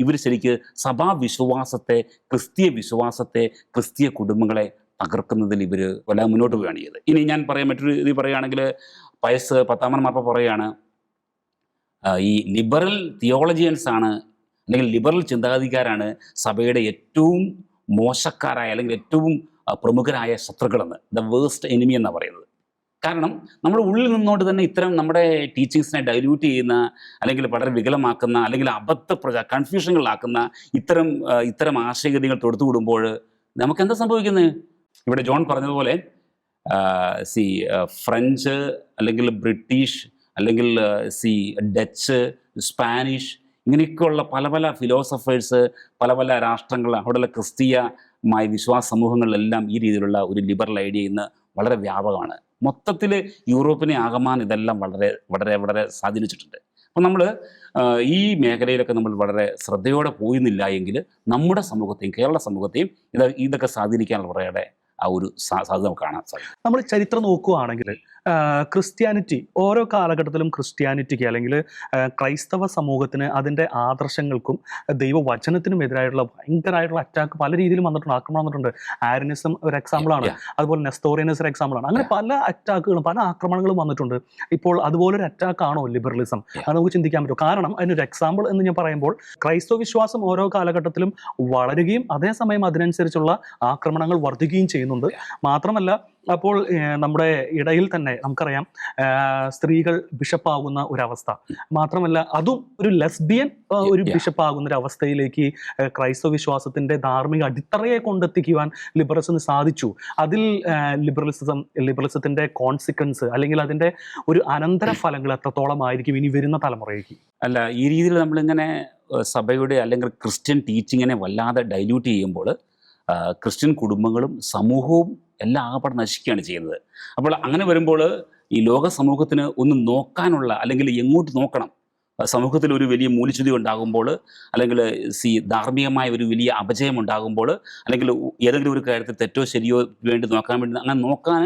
ഇവർ ശരിക്ക് സഭാവിശ്വാസത്തെ, ക്രിസ്തീയ വിശ്വാസത്തെ, ക്രിസ്തീയ കുടുംബങ്ങളെ തകർക്കുന്നതിൽ ഇവർ വല്ലാതെ മുന്നോട്ട് പോവുകയാണ് ചെയ്തത്. ഇനി ഞാൻ മറ്റൊരു ഇത് പറയുകയാണെങ്കിൽ പയസ് 10-ാമൻ മാർപ്പ പറയുകയാണ്, ഈ ലിബറൽ തിയോളജിയൻസ് ആണ് അല്ലെങ്കിൽ ലിബറൽ ചിന്താഗതിക്കാരാണ് സഭയുടെ ഏറ്റവും മോശക്കാരായ അല്ലെങ്കിൽ ഏറ്റവും പ്രമുഖരായ ശത്രുക്കളെന്ന്, ദ വേസ്റ്റ് എനിമി എന്നാണ് പറയുന്നത്. കാരണം നമ്മുടെ ഉള്ളിൽ നിന്നുകൊണ്ട് തന്നെ ഇത്തരം നമ്മുടെ ടീച്ചിങ്സിനെ ഡൈല്യൂട്ട് ചെയ്യുന്ന, അല്ലെങ്കിൽ വളരെ വികലമാക്കുന്ന, അല്ലെങ്കിൽ കൺഫ്യൂഷനുകളിലാക്കുന്ന ഇത്തരം ആശയഗതികൾ തൊടുത്തുവിടുമ്പോൾ നമുക്ക് എന്താ സംഭവിക്കുന്നത്? ഇവിടെ ജോൺ പറഞ്ഞതുപോലെ ഫ്രഞ്ച്, അല്ലെങ്കിൽ ബ്രിട്ടീഷ്, അല്ലെങ്കിൽ ഡച്ച്, സ്പാനിഷ്, ഇങ്ങനെയൊക്കെയുള്ള പല പല ഫിലോസഫേഴ്സ്, പല പല രാഷ്ട്രങ്ങൾ, അവിടെയുള്ള ക്രിസ്തീയമായ വിശ്വാസ സമൂഹങ്ങളിലെല്ലാം ഈ രീതിയിലുള്ള ഒരു ലിബറൽ ഐഡിയ ഇന്ന് വളരെ വ്യാപകമാണ്. മൊത്തത്തിൽ യൂറോപ്പിനെ ആകമാനം ഇതെല്ലാം വളരെ വളരെ വളരെ സ്വാധീനിച്ചിട്ടുണ്ട്. അപ്പം നമ്മൾ ഈ മേഖലയിലൊക്കെ നമ്മൾ വളരെ ശ്രദ്ധയോടെ പോയിരുന്നില്ല എങ്കിൽ നമ്മുടെ സമൂഹത്തെയും കേരള സമൂഹത്തെയും ഇതൊക്കെ സ്വാധീനിക്കാനുള്ള വളരെ ആ ഒരു സാധ്യത നമുക്ക് കാണാൻ സാധിക്കും. നമ്മൾ ചരിത്രം നോക്കുകയാണെങ്കിൽ ക്രിസ്ത്യാനിറ്റി ഓരോ കാലഘട്ടത്തിലും ക്രിസ്ത്യാനിറ്റിക്ക് അല്ലെങ്കിൽ ക്രൈസ്തവ സമൂഹത്തിന് അതിൻ്റെ ആദർശങ്ങൾക്കും ദൈവവചനത്തിനും എതിരായിട്ടുള്ള ഭയങ്കരമായിട്ടുള്ള അറ്റാക്ക് പല രീതിയിലും വന്നിട്ടുണ്ട്, ആക്രമണം വന്നിട്ടുണ്ട്. ആരിനിസം ഒരു എക്സാമ്പിളാണ്, അതുപോലെ നെസ്തോറിയനിസം ഒരു എക്സാമ്പിളാണ്. അങ്ങനെ പല അറ്റാക്കുകളും പല ആക്രമണങ്ങളും വന്നിട്ടുണ്ട്. ഇപ്പോൾ അതുപോലൊരു അറ്റാക്കാണോ ലിബറലിസം? അത് നമുക്ക് ചിന്തിക്കാൻ പറ്റും. കാരണം അതിനൊരു എക്സാമ്പിൾ എന്ന് ഞാൻ പറയുമ്പോൾ ക്രൈസ്തവ വിശ്വാസം ഓരോ കാലഘട്ടത്തിലും വളരുകയും അതേസമയം അതിനനുസരിച്ചുള്ള ആക്രമണങ്ങൾ വർദ്ധിക്കുകയും ചെയ്യുന്നുണ്ട്. മാത്രമല്ല അപ്പോൾ നമ്മുടെ ഇടയിൽ തന്നെ നമുക്കറിയാം സ്ത്രീകൾ ബിഷപ്പാകുന്ന ഒരവസ്ഥ, മാത്രമല്ല അതും ഒരു ലെസ്ബിയൻ ഒരു ബിഷപ്പാകുന്ന ഒരു അവസ്ഥയിലേക്ക് ക്രൈസ്തവ വിശ്വാസത്തിന്റെ ധാർമ്മിക അടിത്തറയെ കൊണ്ടെത്തിക്കുവാൻ ലിബറലിസത്തിന് സാധിച്ചു. അതിൽ ലിബറലിസത്തിന്റെ കോൺസിക്വൻസ് അല്ലെങ്കിൽ അതിന്റെ ഒരു അനന്തര ഫലങ്ങൾ എത്രത്തോളം ആയിരിക്കും ഇനി വരുന്ന തലമുറയ്ക്ക്? അല്ല, ഈ രീതിയിൽ നമ്മളിങ്ങനെ സഭയുടെ അല്ലെങ്കിൽ ക്രിസ്ത്യൻ ടീച്ചിങ്ങിനെ വല്ലാതെ ഡൈല്യൂട്ട് ചെയ്യുമ്പോൾ ക്രിസ്ത്യൻ കുടുംബങ്ങളും സമൂഹവും എല്ലാം ആകപ്പാടെ നശിക്കുകയാണ് ചെയ്യുന്നത്. അപ്പോൾ അങ്ങനെ വരുമ്പോൾ ഈ ലോക സമൂഹത്തിന് ഒന്ന് നോക്കാനുള്ള, അല്ലെങ്കിൽ എങ്ങോട്ട് നോക്കണം, സമൂഹത്തിൽ ഒരു വലിയ മൂല്യച്യുതി ഉണ്ടാകുമ്പോൾ, അല്ലെങ്കിൽ ധാർമ്മികമായ ഒരു വലിയ അപജയം ഉണ്ടാകുമ്പോൾ, അല്ലെങ്കിൽ ഏതെങ്കിലും ഒരു കാര്യത്തിൽ തെറ്റോ ശരിയോ വേണ്ടി നോക്കാൻ വേണ്ടി അങ്ങനെ നോക്കാൻ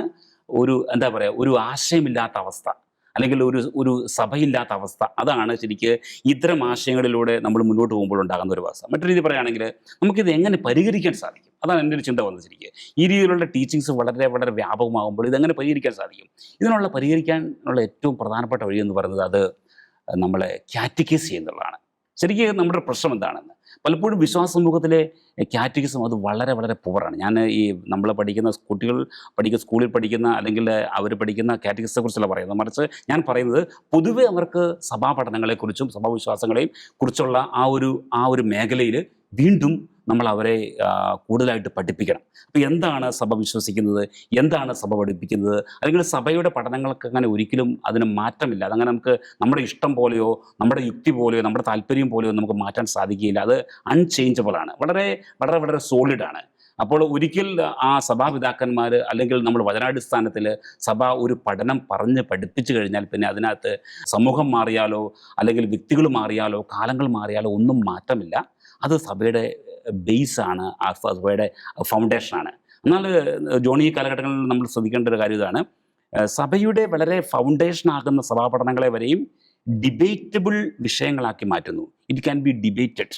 എന്താ പറയുക, ഒരു ആശയമില്ലാത്ത അവസ്ഥ, അല്ലെങ്കിൽ ഒരു സഭയില്ലാത്ത അവസ്ഥ, അതാണ് ശരിക്ക് ഇത്തരം ആശയങ്ങളിലൂടെ നമ്മൾ മുന്നോട്ട് പോകുമ്പോൾ ഉണ്ടാകുന്ന ഒരു അവസ്ഥ. മറ്റൊരു രീതി പറയുകയാണെങ്കിൽ നമുക്കിത് എങ്ങനെ പരിഹരിക്കാൻ സാധിക്കും? അതാണ് എൻ്റെ ഒരു ചിന്ത വന്നത്. ശരിക്ക് ഈ രീതിയിലുള്ള ടീച്ചിങ്സ് വളരെ വളരെ വ്യാപകമാകുമ്പോൾ ഇതെങ്ങനെ പരിഹരിക്കാൻ സാധിക്കും? പരിഹരിക്കാനുള്ള ഏറ്റവും പ്രധാനപ്പെട്ട വഴി എന്ന് പറയുന്നത് അത് നമ്മളെ കാറ്റഗൈസ് ചെയ്യുന്നതാണ്. ശരിക്കും നമ്മുടെ പ്രശ്നം എന്താണെന്ന് പലപ്പോഴും വിശ്വാസ സമൂഹത്തിലെ കാറ്റഗിസം അത് വളരെ വളരെ പുവറാണ്. ഞാൻ നമ്മൾ പഠിക്കുന്ന സ്കൂളിൽ പഠിക്കുന്ന അല്ലെങ്കിൽ അവർ പഠിക്കുന്ന കാറ്റഗിസത്തെ കുറിച്ചല്ല പറയുന്നത്, മറിച്ച് ഞാൻ പറയുന്നത് പൊതുവെ അവർക്ക് സഭാ പഠനങ്ങളെക്കുറിച്ചും സഭാവിശ്വാസങ്ങളെയും കുറിച്ചുള്ള ആ ഒരു മേഖലയിൽ വീണ്ടും നമ്മൾ അവരെ കൂടുതലായിട്ട് പഠിപ്പിക്കണം. അപ്പോൾ എന്താണ് സഭ വിശ്വസിക്കുന്നത്, എന്താണ് സഭ പഠിപ്പിക്കുന്നത്, അല്ലെങ്കിൽ സഭയുടെ പഠനങ്ങൾക്ക് അങ്ങനെ ഒരിക്കലും അതിന് മാറ്റമില്ല. അതങ്ങനെ നമുക്ക് നമ്മുടെ ഇഷ്ടം പോലെയോ നമ്മുടെ യുക്തി പോലെയോ നമ്മുടെ താല്പര്യം പോലെയോ നമുക്ക് മാറ്റാൻ സാധിക്കുകയില്ല. അത് അൺചേഞ്ചബിളാണ്, വളരെ വളരെ വളരെ സോളിഡാണ്. അപ്പോൾ ഒരിക്കൽ ആ സഭാപിതാക്കന്മാർ അല്ലെങ്കിൽ നമ്മൾ വചനാടിസ്ഥാനത്തിൽ സഭ ഒരു പഠനം പറഞ്ഞ് പഠിപ്പിച്ചു കഴിഞ്ഞാൽ പിന്നെ അതിനകത്ത് സമൂഹം മാറിയാലോ അല്ലെങ്കിൽ വ്യക്തികൾ മാറിയാലോ കാലങ്ങൾ മാറിയാലോ ഒന്നും മാറ്റമില്ല. അത് സഭയുടെ ബേസാണ്, ആ സഭയുടെ ഫൗണ്ടേഷനാണ്. എന്നാൽ ജോണി ഈ കാലഘട്ടങ്ങളിൽ നമ്മൾ ശ്രദ്ധിക്കേണ്ട ഒരു കാര്യം ഇതാണ്, സഭയുടെ വളരെ ഫൗണ്ടേഷനാകുന്ന സഭാപഠനങ്ങളെ വരെയും ഡിബേറ്റബിൾ വിഷയങ്ങളാക്കി മാറ്റുന്നു. It can be debated,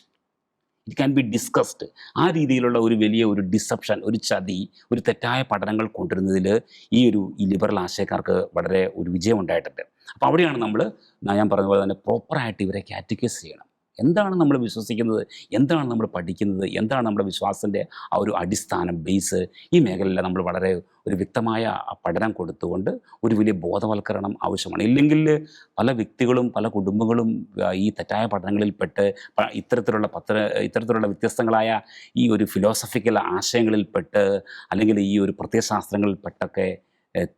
it can be discussed. ആ രീതിയിലുള്ള ഒരു വലിയ ഒരു ഡിസപ്ഷൻ, ഒരു ചതി, ഒരു തെറ്റായ പഠനങ്ങൾ കൊണ്ടുവരുന്നതിൽ ഈ ലിബറൽ ആശയക്കാർക്ക് വളരെ ഒരു വിജയം ഉണ്ടായിട്ടുണ്ട്. അപ്പോൾ അവിടെയാണ് ഞാൻ പറഞ്ഞ പോലെ തന്നെ പ്രോപ്പറായിട്ട് ഇവരെ കാറ്റഗൈസ് ചെയ്യണം. എന്താണ് നമ്മൾ വിശ്വസിക്കുന്നത്, എന്താണ് നമ്മൾ പഠിക്കുന്നത്, എന്താണ് നമ്മുടെ വിശ്വാസത്തിൻ്റെ ആ ഒരു അടിസ്ഥാനം, ബേസ്, ഈ മേഖലയിൽ നമ്മൾ വളരെ ഒരു വ്യക്തമായ പഠനം കൊടുത്തുകൊണ്ട് ഒരു വലിയ ബോധവൽക്കരണം ആവശ്യമാണ്. ഇല്ലെങ്കിൽ പല വ്യക്തികളും പല കുടുംബങ്ങളും ഈ തെറ്റായ പഠനങ്ങളിൽപ്പെട്ട് ഇത്തരത്തിലുള്ള വ്യത്യസ്തങ്ങളായ ഈ ഒരു ഫിലോസഫിക്കൽ ആശയങ്ങളിൽപ്പെട്ട് അല്ലെങ്കിൽ ഈ ഒരു പ്രത്യയശാസ്ത്രങ്ങളിൽപ്പെട്ടൊക്കെ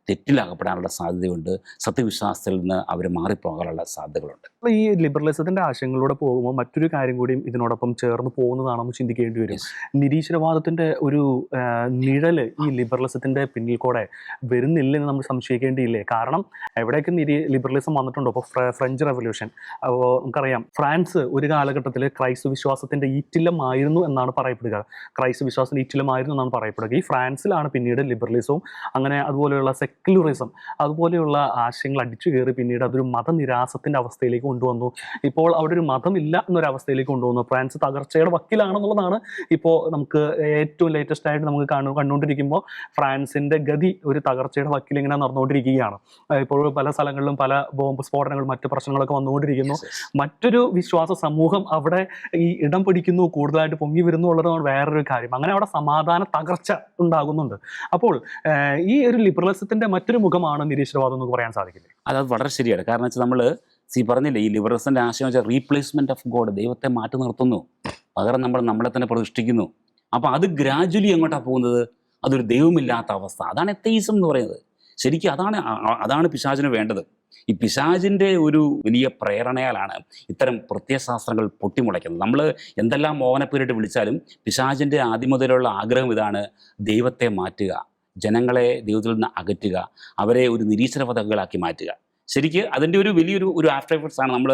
തെറ്റിലാകപ്പെടാനുള്ള സാധ്യതയുണ്ട്. സത്യവിശ്വാസത്തിൽ നിന്ന് അവർ മാറിപ്പോകാനുള്ള സാധ്യതകളുണ്ട്. ഈ ലിബറലിസത്തിന്റെ ആശയങ്ങളിലൂടെ പോകുമ്പോൾ മറ്റൊരു കാര്യം കൂടിയും ഇതിനോടൊപ്പം ചേർന്ന് പോകുന്നതാണെന്ന് ചിന്തിക്കേണ്ടി വരും. നിരീശ്വരവാദത്തിന്റെ ഒരു നിഴല് ഈ ലിബറലിസത്തിന്റെ പിന്നിൽ കൂടെ വരുന്നില്ലെന്ന് നമ്മൾ സംശയിക്കേണ്ടിയില്ലേ? കാരണം എവിടെയൊക്കെ ലിബറലിസം വന്നിട്ടുണ്ടോ? ഇപ്പോൾ ഫ്രഞ്ച് റെവല്യൂഷൻ, അപ്പോൾ നമുക്കറിയാം ഫ്രാൻസ് ഒരു കാലഘട്ടത്തിൽ ക്രൈസ്തവ വിശ്വാസത്തിന്റെ ഈറ്റില്ലമായിരുന്നു എന്നാണ് പറയപ്പെടുക. ക്രൈസ്തവ വിശ്വാസത്തിന്റെ ഈറ്റില്ലമായിരുന്നു എന്നാണ് പറയപ്പെടുക. ഈ ഫ്രാൻസിലാണ് പിന്നീട് ലിബറലിസവും അങ്ങനെ അതുപോലെയുള്ള സെക്യുലറിസം അതുപോലെയുള്ള ആശയങ്ങൾ അടിച്ചു കയറി പിന്നീട് അതൊരു മതനിരാസത്തിന്റെ അവസ്ഥയിലേക്ക് കൊണ്ടുവന്നു. ഇപ്പോൾ അവിടെ ഒരു മതമില്ല എന്നൊരവസ്ഥയിലേക്ക് കൊണ്ടുവന്നു. ഫ്രാൻസ് തകർച്ചയുടെ വക്കിലാണെന്നുള്ളതാണ് ഇപ്പോൾ നമുക്ക് ഏറ്റവും ലേറ്റസ്റ്റ് ആയിട്ട് നമുക്ക് കണ്ടുകൊണ്ടിരിക്കുമ്പോൾ ഫ്രാൻസിന്റെ ഗതി ഒരു തകർച്ചയുടെ വക്കിൽ ഇങ്ങനെ നടന്നുകൊണ്ടിരിക്കുകയാണ്. ഇപ്പോൾ പല സ്ഥലങ്ങളിലും പല ബോംബ് സ്ഫോടനങ്ങളും മറ്റു പ്രശ്നങ്ങളൊക്കെ വന്നുകൊണ്ടിരിക്കുന്നു. മറ്റൊരു വിശ്വാസ സമൂഹം അവിടെ ഈ ഇടം പിടിക്കുന്നു, കൂടുതലായിട്ട് പൊങ്ങി വരുന്നു ഉള്ളതാണ് വേറൊരു കാര്യം. അങ്ങനെ അവിടെ സമാധാന തകർച്ച ഉണ്ടാകുന്നുണ്ട്. അപ്പോൾ ഈ ഒരു ലിബറൽ ലിബറലിസത്തിന്റെ മറ്റൊരു മുഖമാണ് നിരീശ്വരവാദം എന്ന് പറയാൻ സാധിക്കില്ലേ? അത് വളരെ ശരിയാണ്. കാരണം വെച്ചാൽ നമ്മൾ പറഞ്ഞില്ലേ, ഈ ലിബറലിസത്തിൻ്റെ ആശയം വെച്ചാൽ റീപ്ലേസ്മെന്റ് ഓഫ് ഗോഡ്, ദൈവത്തെ മാറ്റി നിർത്തുന്നു, പകരം നമ്മൾ നമ്മളെ തന്നെ പ്രതിഷ്ഠിക്കുന്നു. അപ്പോൾ അത് ഗ്രാജുവലി എങ്ങോട്ടാണ് പോകുന്നത്? അതൊരു ദൈവമില്ലാത്ത അവസ്ഥ. അതാണ് എത്തീസം എന്ന് പറയുന്നത്. ശരിക്കും അതാണ് പിശാചിന് വേണ്ടത്. ഈ പിശാചിൻ്റെ ഒരു വലിയ പ്രേരണയാലാണ് ഇത്തരം പ്രത്യയശാസ്ത്രങ്ങൾ പൊട്ടിമുളയ്ക്കുന്നത്. നമ്മൾ എന്തെല്ലാം മോഹനപ്പേരിട്ട് വിളിച്ചാലും പിശാചിൻ്റെ ആദ്യം മുതലുള്ള ആഗ്രഹം ഇതാണ്: ദൈവത്തെ മാറ്റുക, ജനങ്ങളെ ദൈവത്തിൽ നിന്ന് അകറ്റുക, അവരെ ഒരു നിരീശ്വരവാദികളാക്കി മാറ്റുക. ശരിക്ക് അതിൻ്റെ ഒരു വലിയൊരു ആഫ്റ്റർ എഫക്ട്സ് ആണ് നമ്മൾ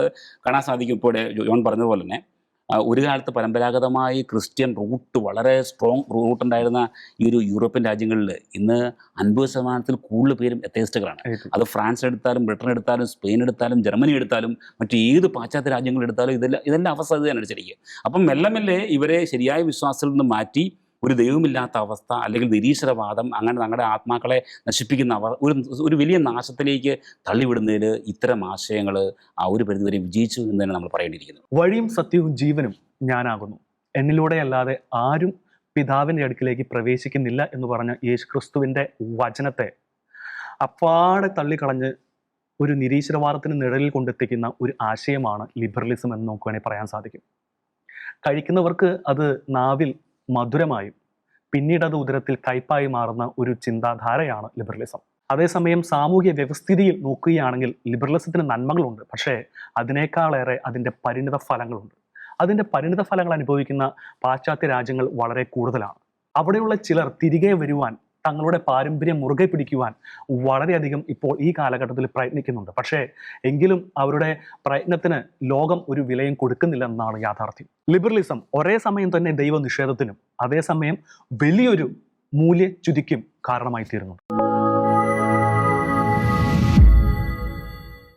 കാണാൻ സാധിക്കും. ഇപ്പോൾ ജോൺ പറഞ്ഞതുപോലെ തന്നെ ഒരു കാലത്ത് പരമ്പരാഗതമായി ക്രിസ്ത്യൻ റൂട്ട് വളരെ സ്ട്രോങ് റൂട്ട് ഉണ്ടായിരുന്ന ഈ ഒരു യൂറോപ്യൻ രാജ്യങ്ങളിൽ ഇന്ന് 50% കൂടുതൽ പേരും എത്തേയിസ്റ്റുകളാണ്. അത് ഫ്രാൻസ് എടുത്താലും, ബ്രിട്ടൻ എടുത്താലും, സ്പെയിൻ എടുത്താലും, ജർമ്മനി എടുത്താലും, മറ്റ് ഏത് പാശ്ചാത്യ രാജ്യങ്ങൾ എടുത്താലും ഇതെല്ലാം അവസ്ഥ അത് തന്നെയാണ് ശരിക്കും. അപ്പം മെല്ലെ മെല്ലെ ഇവരെ ശരിയായ വിശ്വാസത്തിൽ നിന്ന് മാറ്റി ഒരു ദൈവമില്ലാത്ത അവസ്ഥ, അല്ലെങ്കിൽ നിരീശ്വരവാദം, അങ്ങനെ ഞങ്ങളുടെ ആത്മാക്കളെ നശിപ്പിക്കുന്ന ഒരു വലിയ നാശത്തിലേക്ക് തള്ളിവിടുന്നതിൽ ഇത്തരം ആശയങ്ങൾ ആ ഒരു പരിധിവരെ വിജയിച്ചു എന്ന് തന്നെ നമ്മൾ പറയേണ്ടിയിരിക്കുന്നു. വഴിയും സത്യവും ജീവനും ഞാനാകുന്നു, എന്നിലൂടെ അല്ലാതെ ആരും പിതാവിൻ്റെ അടുക്കിലേക്ക് പ്രവേശിക്കുന്നില്ല എന്ന് പറഞ്ഞ യേശുക്രിസ്തുവിൻ്റെ വചനത്തെ അപ്പാടെ തള്ളിക്കളഞ്ഞ് ഒരു നിരീശ്വരവാദത്തിന് നിഴലിൽ കൊണ്ടെത്തിക്കുന്ന ഒരു ആശയമാണ് ലിബറലിസം എന്ന് നമുക്ക് വേണമെങ്കിൽ പറയാൻ സാധിക്കും. കഴിക്കുന്നവർക്ക് അത് നാവിൽ മധുരമായും പിന്നീട് അത് ഉദരത്തിൽ കയ്പായി മാറുന്ന ഒരു ചിന്താധാരയാണ് ലിബറലിസം. അതേസമയം സാമൂഹ്യ വ്യവസ്ഥിതിയിൽ നോക്കുകയാണെങ്കിൽ ലിബറലിസത്തിന് നന്മകളുണ്ട്, പക്ഷേ അതിനേക്കാളേറെ അതിൻ്റെ പരിണിത ഫലങ്ങളുണ്ട്. അതിൻ്റെ പരിണിത ഫലങ്ങൾ അനുഭവിക്കുന്ന പാശ്ചാത്യ രാജ്യങ്ങൾ വളരെ കൂടുതലാണ്. അവിടെയുള്ള ചിലർ തിരികെ വരുവാൻ, തങ്ങളുടെ പാരമ്പര്യം മുറുകെ പിടിക്കുവാൻ വളരെയധികം ഇപ്പോൾ ഈ കാലഘട്ടത്തിൽ പ്രയത്നിക്കുന്നുണ്ട്. പക്ഷേ എങ്കിലും അവരുടെ പ്രയത്നത്തിന് ലോകം ഒരു വിലയും കൊടുക്കുന്നില്ല എന്നാണ് യാഥാർത്ഥ്യം. ലിബറലിസം ഒരേ സമയം തന്നെ ദൈവനിഷേധത്തിനും അതേസമയം വലിയൊരു മൂല്യച്യുതിക്കും കാരണമായി തീരുന്നുണ്ട്.